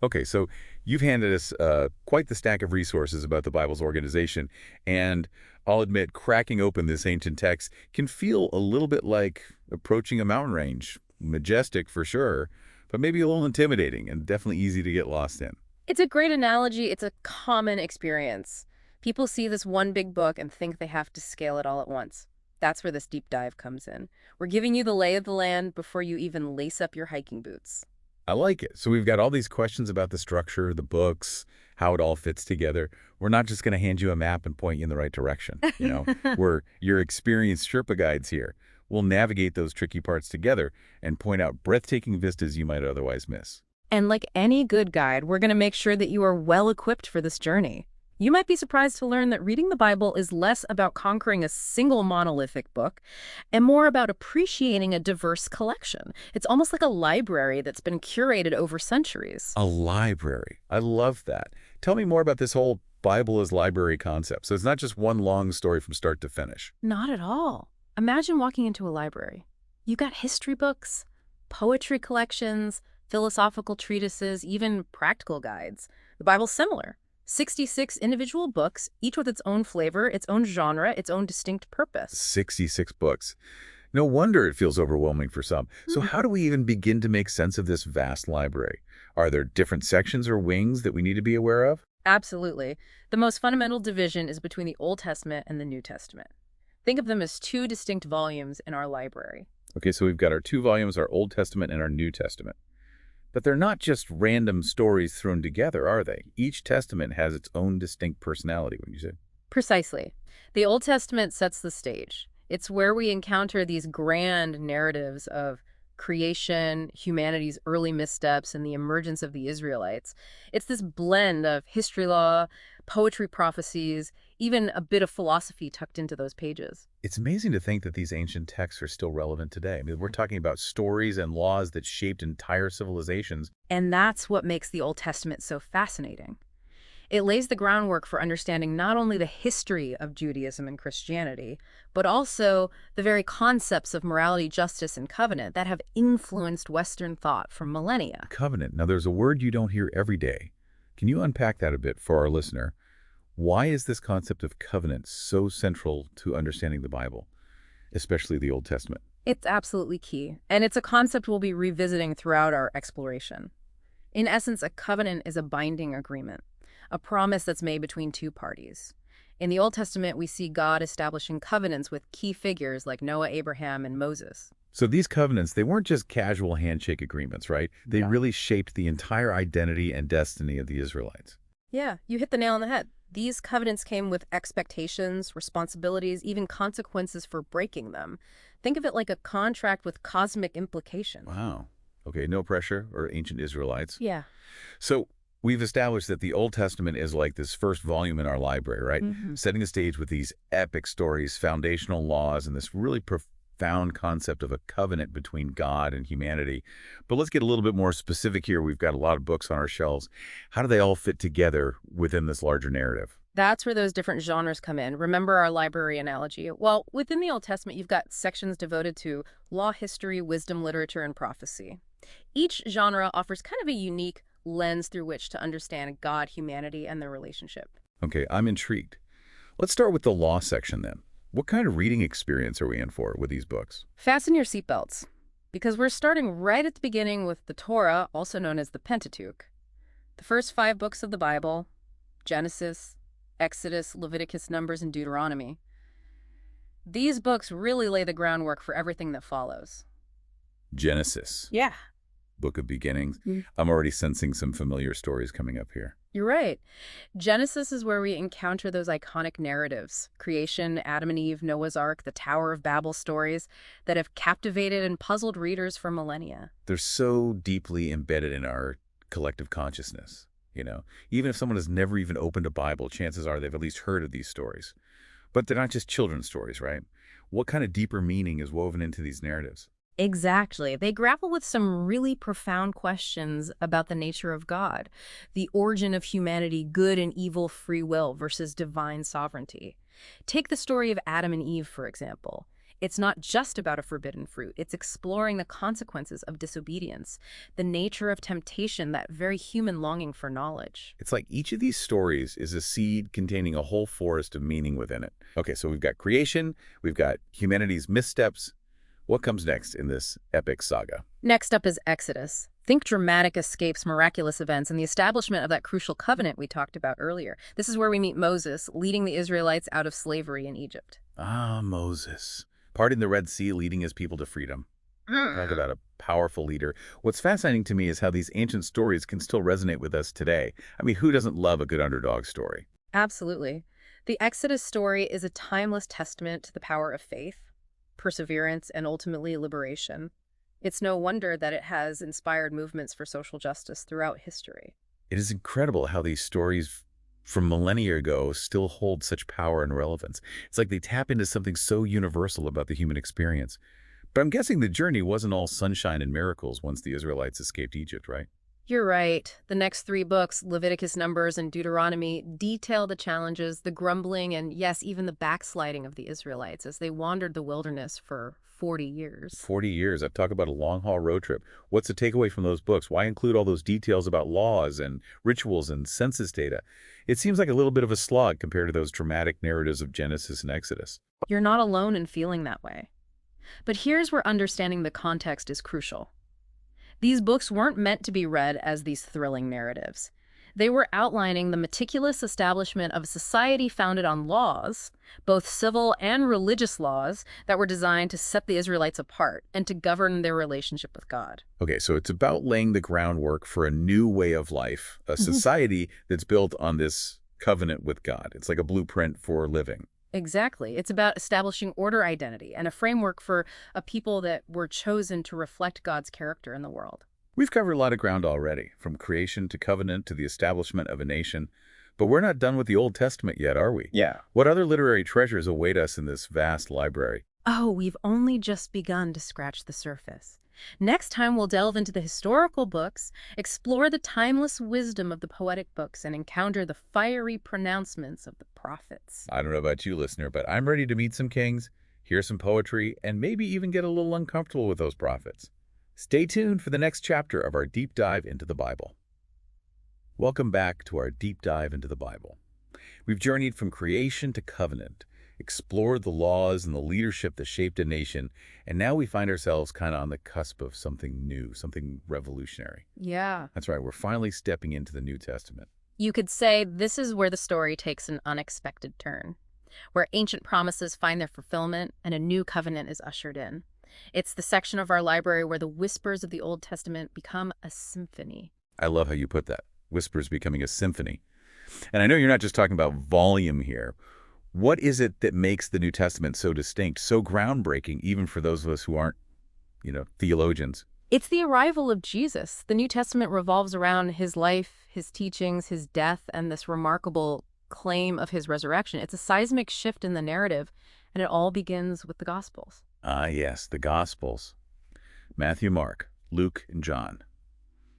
Okay, so you've handed us quite the stack of resources about the Bible's organization, and I'll admit, cracking open this ancient text can feel a little bit like approaching a mountain range. Majestic for sure, but maybe a little intimidating and definitely easy to get lost in. It's a great analogy. It's a common experience. People see this one big book and think they have to scale it all at once. That's where this deep dive comes in. We're giving you the lay of the land before you even lace up your hiking boots. I like it. So we've got all these questions about the structure, the books, how it all fits together. We're not just going to hand you a map and point you in the right direction. We're your experienced Sherpa guides here. We'll navigate those tricky parts together and point out breathtaking vistas you might otherwise miss. And like any good guide, we're going to make sure that you are well equipped for this journey. You might be surprised to learn that reading the Bible is less about conquering a single monolithic book and more about appreciating a diverse collection. It's almost like a library that's been curated over centuries. A library. I love that. Tell me more about this whole Bible as library concept. So it's not just one long story from start to finish. Not at all. Imagine walking into a library. You got history books, poetry collections, philosophical treatises, even practical guides. The Bible's similar. 66 individual books, each with its own flavor, its own genre, its own distinct purpose. 66 books. No wonder it feels overwhelming for some. So how do we even begin to make sense of this vast library? Are there different sections or wings that we need to be aware of? Absolutely. The most fundamental division is between the Old Testament and the New Testament. Think of them as two distinct volumes in our library. Okay, so we've got our two volumes, our Old Testament and our New Testament. But they're not just random stories thrown together, are they? Each testament has its own distinct personality, wouldn't you say? Precisely. The Old Testament sets the stage. It's where we encounter these grand narratives of creation, humanity's early missteps, and the emergence of the Israelites. It's this blend of history law, poetry prophecies, even a bit of philosophy tucked into those pages. It's amazing to think that these ancient texts are still relevant today. I mean, we're talking about stories and laws that shaped entire civilizations. And that's what makes the Old Testament so fascinating. It lays the groundwork for understanding not only the history of Judaism and Christianity, but also the very concepts of morality, justice, and covenant that have influenced Western thought for millennia. Covenant. Now, there's a word you don't hear every day. Can you unpack that a bit for our listener? Why is this concept of covenant so central to understanding the Bible, especially the Old Testament? It's absolutely key, and it's a concept we'll be revisiting throughout our exploration. In essence, a covenant is a binding agreement, a promise that's made between two parties. In the Old Testament, we see God establishing covenants with key figures like Noah, Abraham, and Moses. So these covenants, they weren't just casual handshake agreements, right? They Yeah. really shaped the entire identity and destiny of the Israelites. Yeah, you hit the nail on the head. These covenants came with expectations, responsibilities, even consequences for breaking them. Think of it like a contract with cosmic implications. Wow. Okay, no pressure or ancient Israelites. Yeah. So we've established that the Old Testament is like this first volume in our library, right? Setting the stage with these epic stories, foundational laws, and this really profound concept of a covenant between God and humanity. But let's get a little bit more specific here. We've got a lot of books on our shelves. How do they all fit together within this larger narrative? That's where those different genres come in. Remember our library analogy? Well, within the Old Testament, you've got sections devoted to law, history, wisdom, literature, and prophecy. Each genre offers kind of a unique lens through which to understand God, humanity, and their relationship. Okay, I'm intrigued. Let's start with the law section then. What kind of reading experience are we in for with these books? Fasten your seatbelts, because we're starting right at the beginning with the Torah, also known as the Pentateuch. The first 5 books of the Bible, Genesis, Exodus, Leviticus, Numbers, and Deuteronomy. These books really lay the groundwork for everything that follows. Genesis, Yeah. Book of Beginnings. Mm. I'm already sensing some familiar stories coming up here. You're right. Genesis is where we encounter those iconic narratives, creation, Adam and Eve, Noah's Ark, the Tower of Babel stories that have captivated and puzzled readers for millennia. They're so deeply embedded in our collective consciousness. Even if someone has never even opened a Bible, chances are they've at least heard of these stories. But they're not just children's stories, right? What kind of deeper meaning is woven into these narratives? Exactly. They grapple with some really profound questions about the nature of God, the origin of humanity, good and evil free will versus divine sovereignty. Take the story of Adam and Eve, for example. It's not just about a forbidden fruit. It's exploring the consequences of disobedience, the nature of temptation, that very human longing for knowledge. It's like each of these stories is a seed containing a whole forest of meaning within it. Okay, so we've got creation, we've got humanity's missteps. What comes next in this epic saga? Next up is Exodus. Think dramatic escapes, miraculous events, and the establishment of that crucial covenant we talked about earlier. This is where we meet Moses, leading the Israelites out of slavery in Egypt. Ah, Moses. Parting the Red Sea, leading his people to freedom. Talk about a powerful leader. What's fascinating to me is how these ancient stories can still resonate with us today. I mean, who doesn't love a good underdog story? Absolutely. The Exodus story is a timeless testament to the power of faith, perseverance, and ultimately liberation. It's no wonder that it has inspired movements for social justice throughout history. It is incredible how these stories from millennia ago still hold such power and relevance. It's like they tap into something so universal about the human experience. But I'm guessing the journey wasn't all sunshine and miracles once the Israelites escaped Egypt, right? You're right. The next three books, Leviticus, Numbers, and Deuteronomy, detail the challenges, the grumbling, and yes, even the backsliding of the Israelites as they wandered the wilderness for 40 years. 40 years. I've talked about a long-haul road trip. What's the takeaway from those books? Why include all those details about laws and rituals and census data? It seems like a little bit of a slog compared to those dramatic narratives of Genesis and Exodus. You're not alone in feeling that way. But here's where understanding the context is crucial. These books weren't meant to be read as these thrilling narratives. They were outlining the meticulous establishment of a society founded on laws, both civil and religious laws, that were designed to set the Israelites apart and to govern their relationship with God. Okay, so it's about laying the groundwork for a new way of life, a society that's built on this covenant with God. It's like a blueprint for living. Exactly. It's about establishing order, identity, and a framework for a people that were chosen to reflect God's character in the world. We've covered a lot of ground already, from creation to covenant to the establishment of a nation. But we're not done with the Old Testament yet, are we? Yeah. What other literary treasures await us in this vast library? Oh, we've only just begun to scratch the surface. Next time, we'll delve into the historical books, explore the timeless wisdom of the poetic books, and encounter the fiery pronouncements of the prophets. I don't know about you, listener, but I'm ready to meet some kings, hear some poetry, and maybe even get a little uncomfortable with those prophets. Stay tuned for the next chapter of our deep dive into the Bible. Welcome back to our deep dive into the Bible. We've journeyed from creation to covenant, explored the laws and the leadership that shaped a nation, and now we find ourselves kind of on the cusp of something new, something revolutionary. Yeah. That's right, we're finally stepping into the New Testament. You could say this is where the story takes an unexpected turn, where ancient promises find their fulfillment and a new covenant is ushered in. It's the section of our library where the whispers of the Old Testament become a symphony. I love how you put that, whispers becoming a symphony. And I know you're not just talking about volume here. What is it that makes the New Testament so distinct, so groundbreaking, even for those of us who aren't, theologians? It's the arrival of Jesus. The New Testament revolves around his life, his teachings, his death, and this remarkable claim of his resurrection. It's a seismic shift in the narrative, and it all begins with the Gospels. Ah, yes, the Gospels. Matthew, Mark, Luke, and John.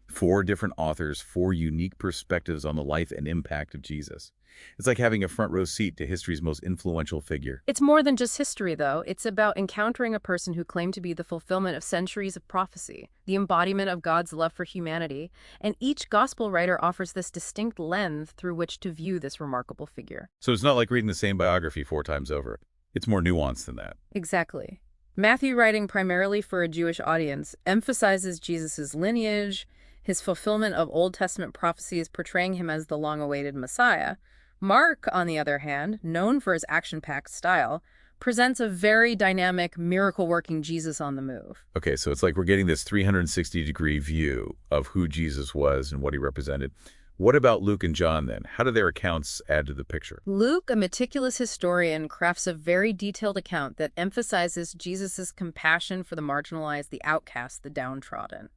4 different authors, 4 unique perspectives on the life and impact of Jesus. It's like having a front row seat to history's most influential figure. It's more than just history, though. It's about encountering a person who claimed to be the fulfillment of centuries of prophecy, the embodiment of God's love for humanity, and each gospel writer offers this distinct lens through which to view this remarkable figure. So it's not like reading the same biography 4 times over. It's more nuanced than that. Exactly. Matthew, writing primarily for a Jewish audience, emphasizes Jesus' lineage, his fulfillment of Old Testament prophecies portraying him as the long-awaited Messiah. Mark, on the other hand, known for his action-packed style, presents a very dynamic, miracle-working Jesus on the move. Okay, so it's like we're getting this 360-degree view of who Jesus was and what he represented. What about Luke and John, then? How do their accounts add to the picture? Luke, a meticulous historian, crafts a very detailed account that emphasizes Jesus' compassion for the marginalized, the outcast, the downtrodden.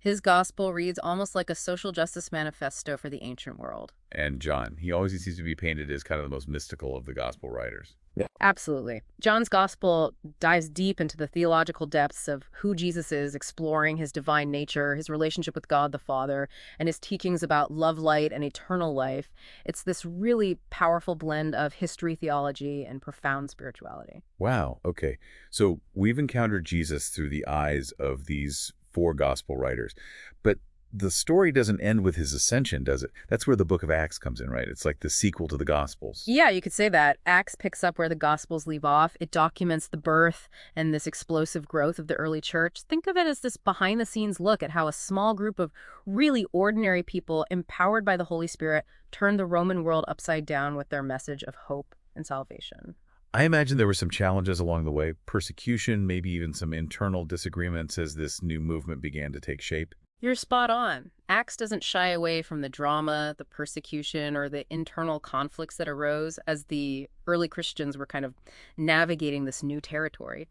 His gospel reads almost like a social justice manifesto for the ancient world. And John, he always seems to be painted as kind of the most mystical of the gospel writers. Absolutely. John's gospel dives deep into the theological depths of who Jesus is, exploring his divine nature, his relationship with God the Father, and his teachings about love, light, and eternal life. It's this really powerful blend of history, theology, and profound spirituality. Wow, okay. So we've encountered Jesus through the eyes of these four gospel writers, but the story doesn't end with his ascension, does it? That's where the book of Acts comes in, right? It's like the sequel to the Gospels. Yeah, you could say that. Acts picks up where the Gospels leave off. It documents the birth and this explosive growth of the early church. Think of it as this behind-the-scenes look at how a small group of really ordinary people, empowered by the Holy Spirit, turned the Roman world upside down with their message of hope and salvation. I imagine there were some challenges along the way, persecution, maybe even some internal disagreements as this new movement began to take shape. You're spot on. Acts doesn't shy away from the drama, the persecution, or the internal conflicts that arose as the early Christians were kind of navigating this new territory.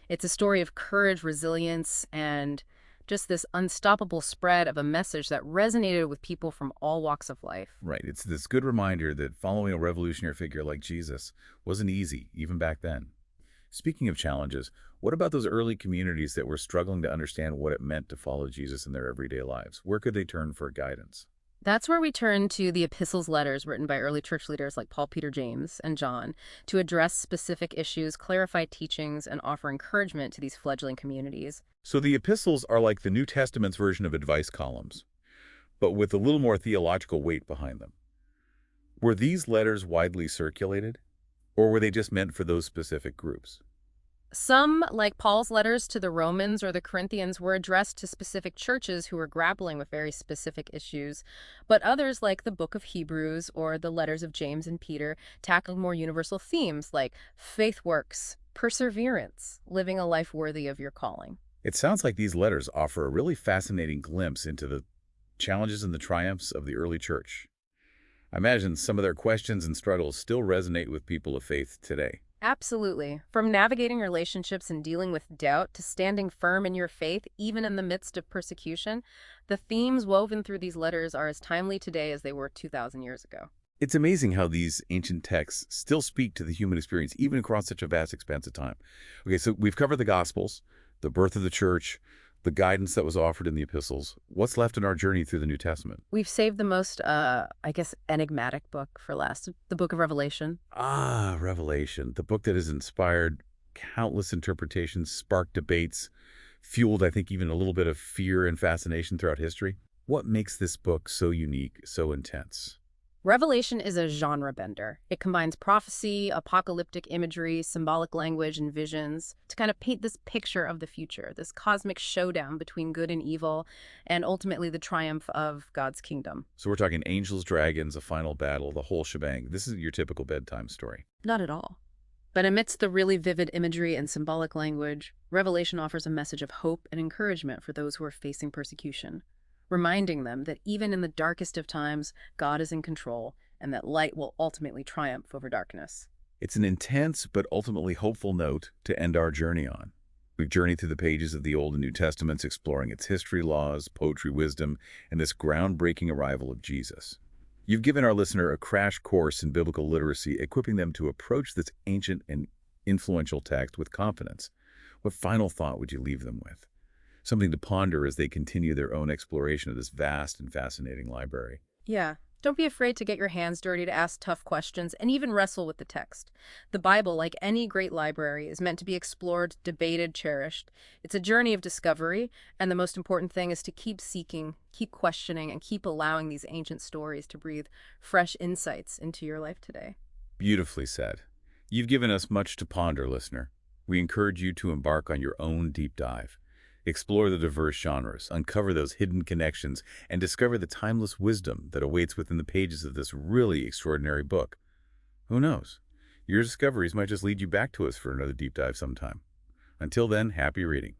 It's a story of courage, resilience, and just this unstoppable spread of a message that resonated with people from all walks of life. Right. It's this good reminder that following a revolutionary figure like Jesus wasn't easy, even back then. Speaking of challenges, what about those early communities that were struggling to understand what it meant to follow Jesus in their everyday lives? Where could they turn for guidance? That's where we turn to the epistles letters written by early church leaders like Paul, Peter, James, and John to address specific issues, clarify teachings, and offer encouragement to these fledgling communities. So the epistles are like the New Testament's version of advice columns, but with a little more theological weight behind them. Were these letters widely circulated, or were they just meant for those specific groups? Some, like Paul's letters to the Romans or the Corinthians, were addressed to specific churches who were grappling with very specific issues, but others, like the Book of Hebrews or the letters of James and Peter, tackled more universal themes like faith works, perseverance, living a life worthy of your calling. It sounds like these letters offer a really fascinating glimpse into the challenges and the triumphs of the early church. I imagine some of their questions and struggles still resonate with people of faith today. Absolutely. From navigating relationships and dealing with doubt to standing firm in your faith, even in the midst of persecution, the themes woven through these letters are as timely today as they were 2,000 years ago. It's amazing how these ancient texts still speak to the human experience, even across such a vast expanse of time. Okay, so we've covered the Gospels, the birth of the church, the guidance that was offered in the epistles. What's left in our journey through the New Testament? We've saved the most, enigmatic book for last, the book of Revelation. Ah, Revelation, the book that has inspired countless interpretations, sparked debates, fueled, I think, even a little bit of fear and fascination throughout history. What makes this book so unique, so intense? Revelation is a genre bender. It combines prophecy, apocalyptic imagery, symbolic language, and visions to kind of paint this picture of the future, this cosmic showdown between good and evil, and ultimately the triumph of God's kingdom. So we're talking angels, dragons, a final battle, the whole shebang. This is your typical bedtime story. Not at all. But amidst the really vivid imagery and symbolic language, Revelation offers a message of hope and encouragement for those who are facing persecution, reminding them that even in the darkest of times, God is in control and that light will ultimately triumph over darkness. It's an intense but ultimately hopeful note to end our journey on. We've journeyed through the pages of the Old and New Testaments, exploring its history, laws, poetry, wisdom, and this groundbreaking arrival of Jesus. You've given our listener a crash course in biblical literacy, equipping them to approach this ancient and influential text with confidence. What final thought would you leave them with? Something to ponder as they continue their own exploration of this vast and fascinating library. Yeah. Don't be afraid to get your hands dirty, to ask tough questions, and even wrestle with the text. The Bible, like any great library, is meant to be explored, debated, cherished. It's a journey of discovery, and the most important thing is to keep seeking, keep questioning, and keep allowing these ancient stories to breathe fresh insights into your life today. Beautifully said. You've given us much to ponder, listener. We encourage you to embark on your own deep dive. Explore the diverse genres, uncover those hidden connections, and discover the timeless wisdom that awaits within the pages of this really extraordinary book. Who knows? Your discoveries might just lead you back to us for another deep dive sometime. Until then, happy reading.